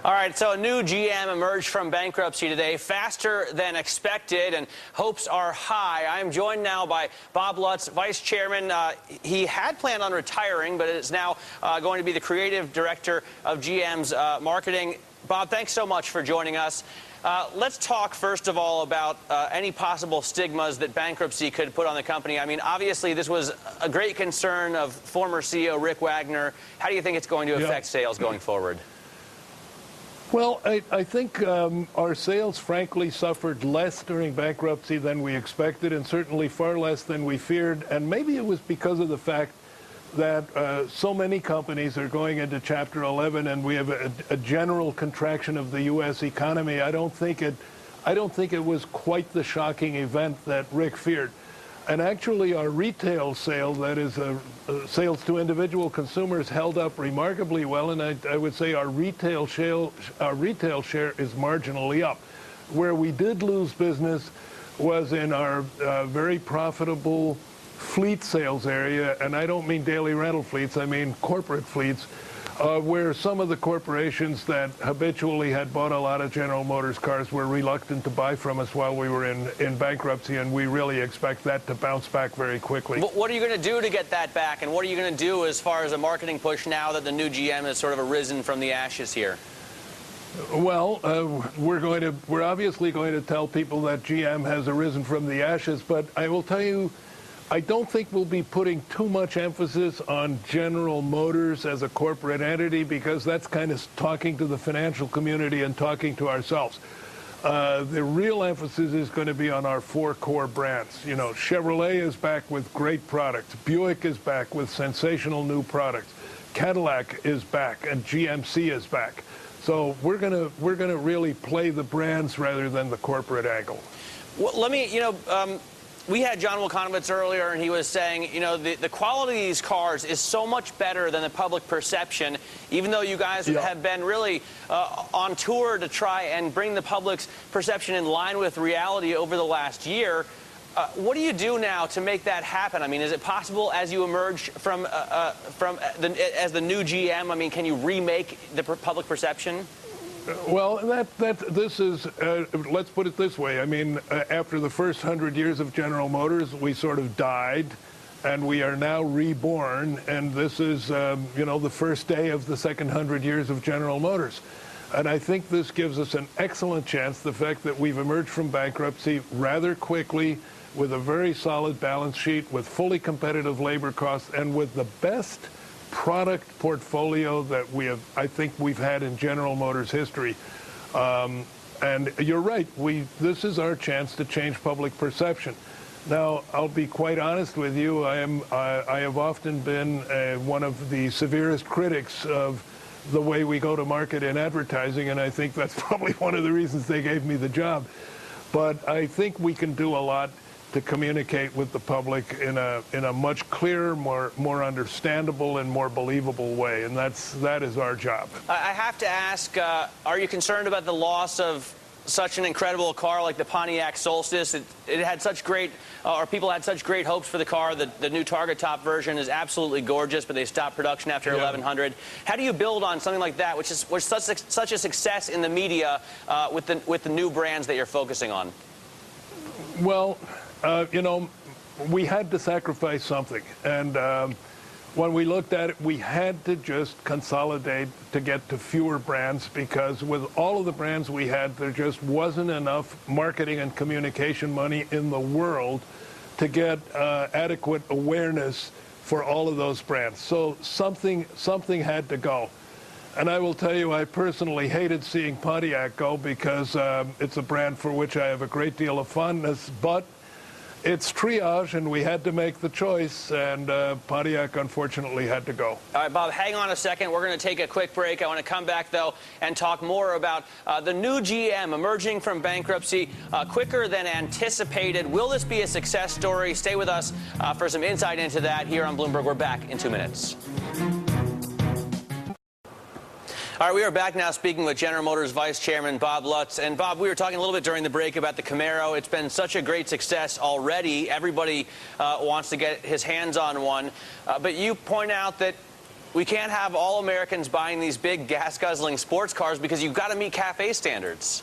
All right, so a new GM emerged from bankruptcy today, faster than expected, and hopes are high. I'm joined now by Bob Lutz, Vice Chairman. He had planned on retiring, but is now going to be the creative director of GM's marketing. Bob, thanks so much for joining us. Let's talk, first of all, about any possible stigmas that bankruptcy could put on the company. I mean, obviously, this was a great concern of former CEO Rick Wagner. How do you think it's going to affect sales going forward? Well, I think our sales, frankly, suffered less during bankruptcy than we expected, and certainly far less than we feared. And maybe it was because of the fact that so many companies are going into Chapter 11, and we have a general contraction of the U.S. economy. I don't think it was quite the shocking event that Rick feared. And actually, our retail sale, that is sales to individual consumers, held up remarkably well. And I would say our retail share is marginally up. Where we did lose business was in our very profitable fleet sales area. And I don't mean daily rental fleets, I mean corporate fleets, where some of the corporations that habitually had bought a lot of General Motors cars were reluctant to buy from us while we were in bankruptcy, and we really expect that to bounce back very quickly. What are you going to do to get that back, and what are you going to do as far as a marketing push now that the new GM has sort of arisen from the ashes here? Well, we're obviously going to tell people that GM has arisen from the ashes, but I will tell you, I don't think we'll be putting too much emphasis on General Motors as a corporate entity, because that's kind of talking to the financial community and talking to ourselves. The real emphasis is going to be on our four core brands. You know, Chevrolet is back with great products. Buick is back with sensational new products. Cadillac is back, and GMC is back. So we're gonna really play the brands rather than the corporate angle. Well, let me, we had John Wilkonowitz earlier, and he was saying, the quality of these cars is so much better than the public perception, even though you guys have been really on tour to try and bring the public's perception in line with reality over the last year. What do you do now to make that happen? I mean, is it possible as you emerge as the new GM? I mean, can you remake the public perception? Well, this is, let's put it this way. I mean, after the first 100 years of General Motors, we sort of died, and we are now reborn, and this is, the first day of the second 100 years of General Motors. And I think this gives us an excellent chance, the fact that we've emerged from bankruptcy rather quickly, with a very solid balance sheet, with fully competitive labor costs, and with the best product portfolio that I think we've had in General Motors history. And you're right, this is our chance to change public perception. Now, I'll be quite honest with you, I have often been one of the severest critics of the way we go to market in advertising, and I think that's probably one of the reasons they gave me the job. But I think we can do a lot to communicate with the public in a much clearer, more understandable, and more believable way, and that is our job. I have to ask, are you concerned about the loss of such an incredible car like the Pontiac Solstice? It had such great, or people had such great hopes for the car. The new Target Top version is absolutely gorgeous, but they stopped production after 1100. How do you build on something like that, which was such a success in the media with the new brands that you're focusing on? Well, we had to sacrifice something, and when we looked at it, we had to just consolidate to get to fewer brands, because with all of the brands we had, there just wasn't enough marketing and communication money in the world to get adequate awareness for all of those brands. So something had to go. And I will tell you, I personally hated seeing Pontiac go, because it's a brand for which I have a great deal of fondness, but it's triage, and we had to make the choice, and Pontiac unfortunately had to go. All right, Bob, hang on a second. We're going to take a quick break. I want to come back, though, and talk more about the new GM emerging from bankruptcy quicker than anticipated. Will this be a success story? Stay with us for some insight into that here on Bloomberg. We're back in 2 minutes. All right, we are back now speaking with General Motors Vice Chairman Bob Lutz. And Bob, we were talking a little bit during the break about the Camaro. It's been such a great success already. Everybody wants to get his hands on one. But you point out that we can't have all Americans buying these big gas-guzzling sports cars because you've got to meet CAFE standards.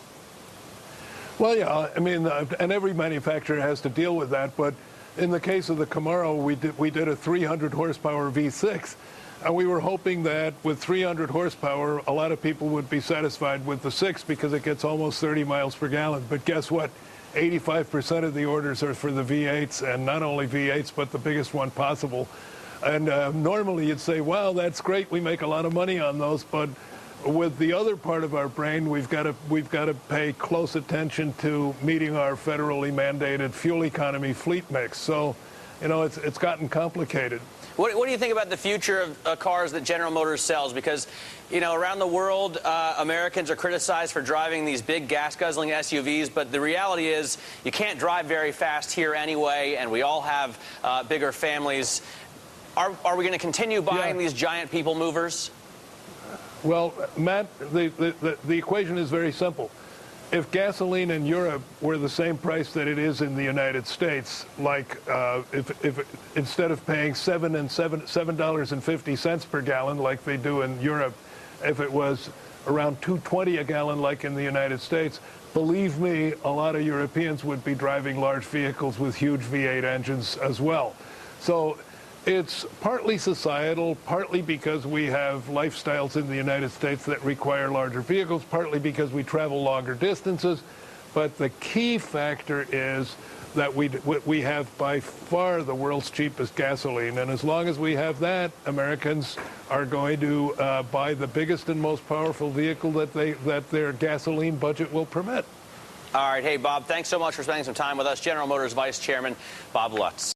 Well, yeah, I mean, and every manufacturer has to deal with that. But in the case of the Camaro, we did a 300 horsepower V6. And we were hoping that with 300 horsepower, a lot of people would be satisfied with the 6 because it gets almost 30 miles per gallon. But guess what? 85% of the orders are for the V8s, and not only V8s, but the biggest one possible. And normally you'd say, wow, that's great. We make a lot of money on those. But with the other part of our brain, we've got to pay close attention to meeting our federally mandated fuel economy fleet mix. So, you know, it's gotten complicated. What do you think about the future of cars that General Motors sells? Because, you know, around the world, Americans are criticized for driving these big gas-guzzling SUVs, but the reality is you can't drive very fast here anyway, and we all have bigger families. Are we going to continue buying these giant people movers? Well, Matt, the equation is very simple. If gasoline in Europe were the same price that it is in the United States, like if instead of paying $7.50 per gallon like they do in Europe, if it was around $2.20 a gallon like in the United States, believe me, a lot of Europeans would be driving large vehicles with huge V8 engines as well. So it's partly societal, partly because we have lifestyles in the United States that require larger vehicles, partly because we travel longer distances. But the key factor is that we have by far the world's cheapest gasoline. And as long as we have that, Americans are going to buy the biggest and most powerful vehicle that their gasoline budget will permit. All right. Hey, Bob, thanks so much for spending some time with us. General Motors Vice Chairman Bob Lutz.